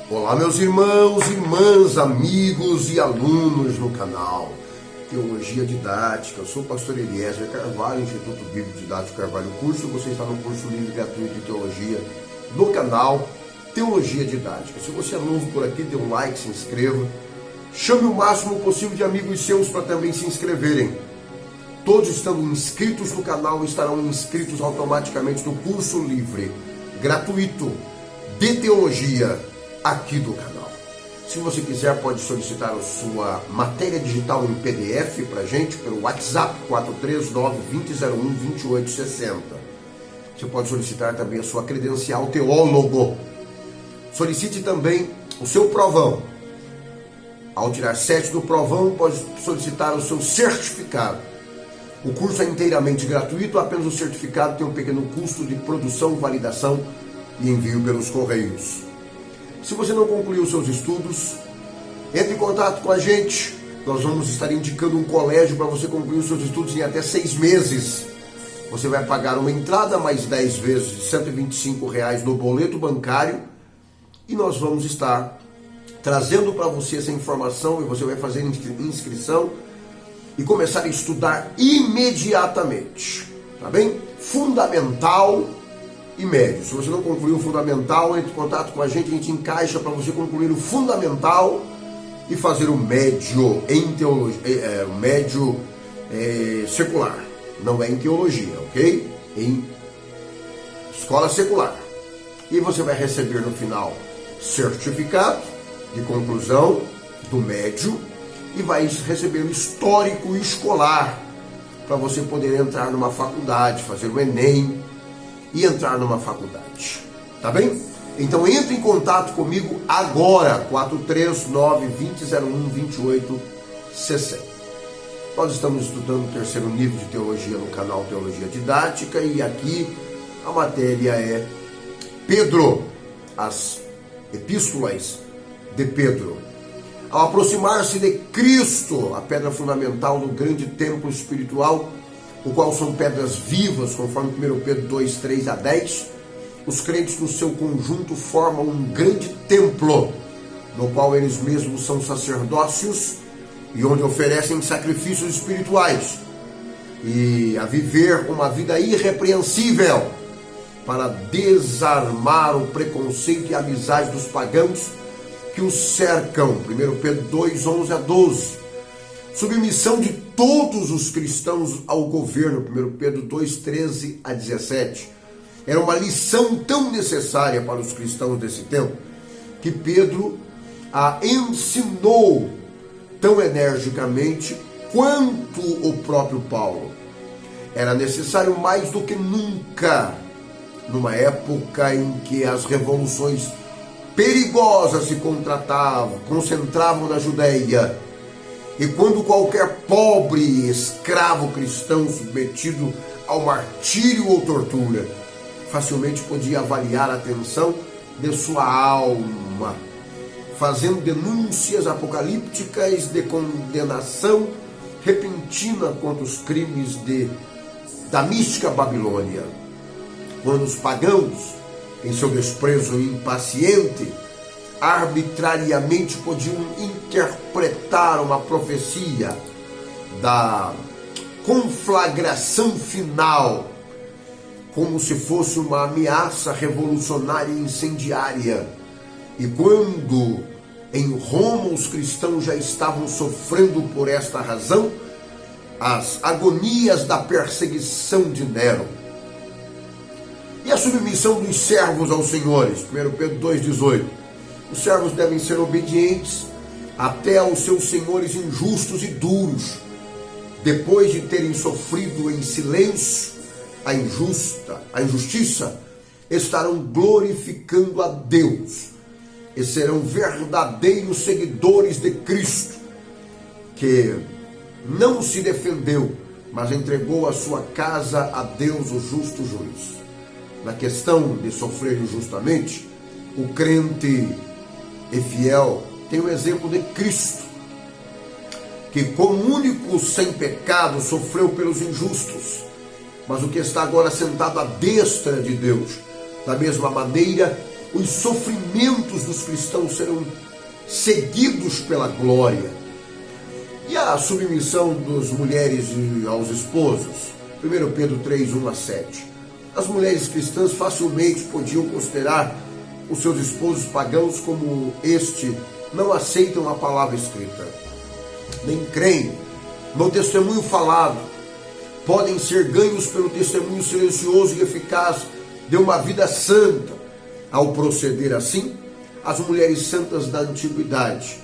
Olá, meus irmãos, irmãs, amigos e alunos no canal Teologia Didática. Eu sou o pastor Eliezer Carvalho, Instituto Bíblico Didático Carvalho Curso. Você está no curso livre gratuito de teologia no canal Teologia Didática. Se você é novo por aqui, dê um like, se inscreva. Chame o máximo possível de amigos seus para também se inscreverem. Todos estando inscritos no canal estarão inscritos automaticamente no curso livre gratuito de teologia aqui do canal. Se você quiser, pode solicitar a sua matéria digital em PDF para a gente pelo WhatsApp 439-2001-2860. Você pode solicitar também a sua credencial teólogo. Solicite também o seu provão. Ao tirar 7 do provão, pode solicitar o seu certificado. O curso é inteiramente gratuito, apenas o certificado tem um pequeno custo de produção, validação e envio pelos correios. Se você não concluiu seus estudos, entre em contato com a gente. Nós vamos estar indicando um colégio para você concluir os seus estudos em até 6 meses. Você vai pagar uma entrada mais 10 vezes de R$125 no boleto bancário e nós vamos estar trazendo para você essa informação e você vai fazer inscrição e começar a estudar imediatamente, tá bem? Fundamental e médio. Se você não concluiu o fundamental, entre em contato com a gente encaixa para você concluir o fundamental e fazer o médio em teologia, médio secular. Não é em teologia, ok? Em escola secular. E você vai receber no final certificado de conclusão do médio e vai receber o histórico escolar para você poder entrar numa faculdade, fazer o Enem e entrar numa faculdade, tá bem? Então entre em contato comigo agora, 439-2001-2860. Nós estamos estudando o terceiro nível de teologia no canal Teologia Didática e aqui a matéria é Pedro, as epístolas de Pedro. Ao aproximar-se de Cristo, a pedra fundamental do grande templo espiritual, o qual são pedras vivas, conforme 1 Pedro 2, 3 a 10, os crentes no seu conjunto formam um grande templo, no qual eles mesmos são sacerdócios e onde oferecem sacrifícios espirituais e a viver uma vida irrepreensível para desarmar o preconceito e a amizade dos pagãos que os cercam. 1 Pedro 2, 11 a 12. Submissão de todos os cristãos ao governo, 1 Pedro 2, 13 a 17. Era uma lição tão necessária para os cristãos desse tempo, que Pedro a ensinou tão energicamente quanto o próprio Paulo. Era necessário mais do que nunca, numa época em que as revoluções perigosas se concentravam na Judéia, e quando qualquer pobre escravo cristão submetido ao martírio ou tortura facilmente podia avaliar a tensão de sua alma, fazendo denúncias apocalípticas de condenação repentina contra os crimes da mística Babilônia. Quando os pagãos, em seu desprezo impaciente, arbitrariamente podiam interpretar uma profecia da conflagração final como se fosse uma ameaça revolucionária e incendiária. E quando em Roma os cristãos já estavam sofrendo por esta razão as agonias da perseguição de Nero. E a submissão dos servos aos senhores, 1 Pedro 2,18. Os servos devem ser obedientes até aos seus senhores injustos e duros, depois de terem sofrido em silêncio a injustiça, estarão glorificando a Deus e serão verdadeiros seguidores de Cristo, que não se defendeu, mas entregou a sua casa a Deus, o justo juiz. Na questão de sofrer injustamente, o crente e fiel tem o exemplo de Cristo, que como único sem pecado sofreu pelos injustos, mas o que está agora sentado à destra de Deus, da mesma maneira os sofrimentos dos cristãos serão seguidos pela glória. E a submissão das mulheres aos esposos? 1 Pedro 3, 1 a 7. As mulheres cristãs facilmente podiam considerar os seus esposos pagãos como não aceitam a palavra escrita, nem creem no testemunho falado, podem ser ganhos pelo testemunho silencioso e eficaz de uma vida santa. Ao proceder assim, as mulheres santas da antiguidade,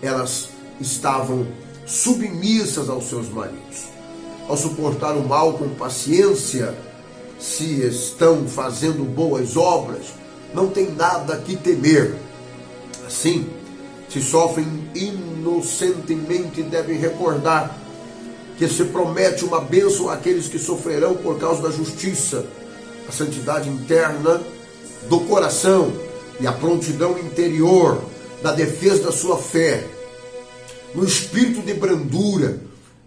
elas estavam submissas aos seus maridos. Ao suportar o mal com paciência, se estão fazendo boas obras, não tem nada que temer. Assim, se sofrem inocentemente, devem recordar que se promete uma bênção àqueles que sofrerão por causa da justiça, a santidade interna do coração e a prontidão interior da defesa da sua fé, no espírito de brandura,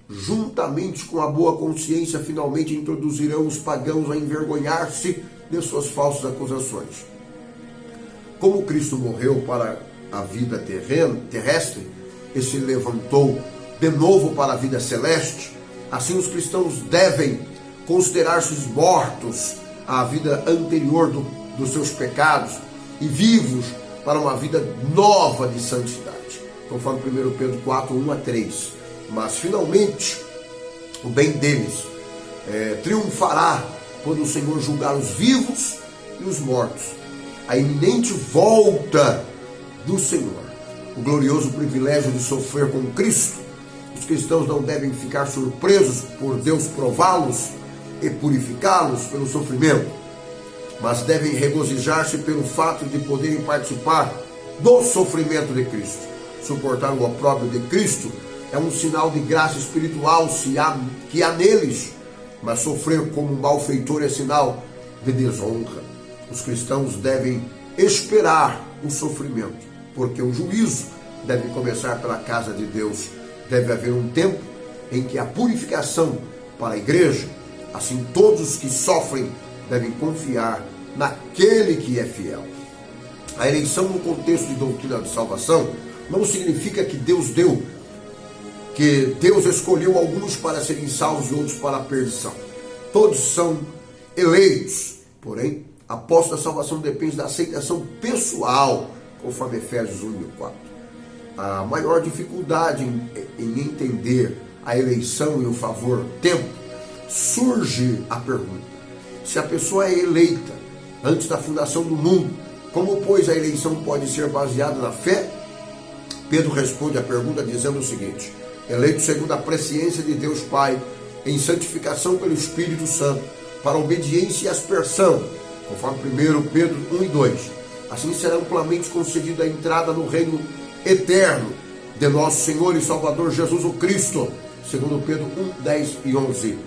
juntamente com a boa consciência, finalmente introduzirão os pagãos a envergonhar-se de suas falsas acusações. Como Cristo morreu para a vida terrestre e se levantou de novo para a vida celeste, assim os cristãos devem considerar-se mortos à vida anterior dos seus pecados e vivos para uma vida nova de santidade, conforme 1 Pedro 4, 1 a 3. Mas finalmente o bem deles triunfará quando o Senhor julgar os vivos e os mortos. A iminente volta do Senhor, o glorioso privilégio de sofrer com Cristo. Os cristãos não devem ficar surpresos por Deus prová-los e purificá-los pelo sofrimento, mas devem regozijar-se pelo fato de poderem participar do sofrimento de Cristo. Suportar o opróbrio de Cristo é um sinal de graça espiritual que há neles, mas sofrer como malfeitor é sinal de desonra. Os cristãos devem esperar o sofrimento, porque o juízo deve começar pela casa de Deus. Deve haver um tempo em que a purificação para a igreja, assim todos os que sofrem devem confiar naquele que é fiel. A eleição no contexto de doutrina de salvação não significa que Deus escolheu alguns para serem salvos e outros para a perdição. Todos são eleitos, porém, a posse da salvação depende da aceitação pessoal, conforme Efésios 1 e 4. A maior dificuldade em entender a eleição e o favor do tempo, surge a pergunta: se a pessoa é eleita antes da fundação do mundo, como, pois, a eleição pode ser baseada na fé? Pedro responde à pergunta dizendo o seguinte: eleito segundo a presciência de Deus Pai, em santificação pelo Espírito Santo, para obediência e aspersão, conforme 1 Pedro 1 e 2. Assim será amplamente concedida a entrada no reino eterno de nosso Senhor e Salvador Jesus o Cristo, segundo Pedro 1, 10 e 11.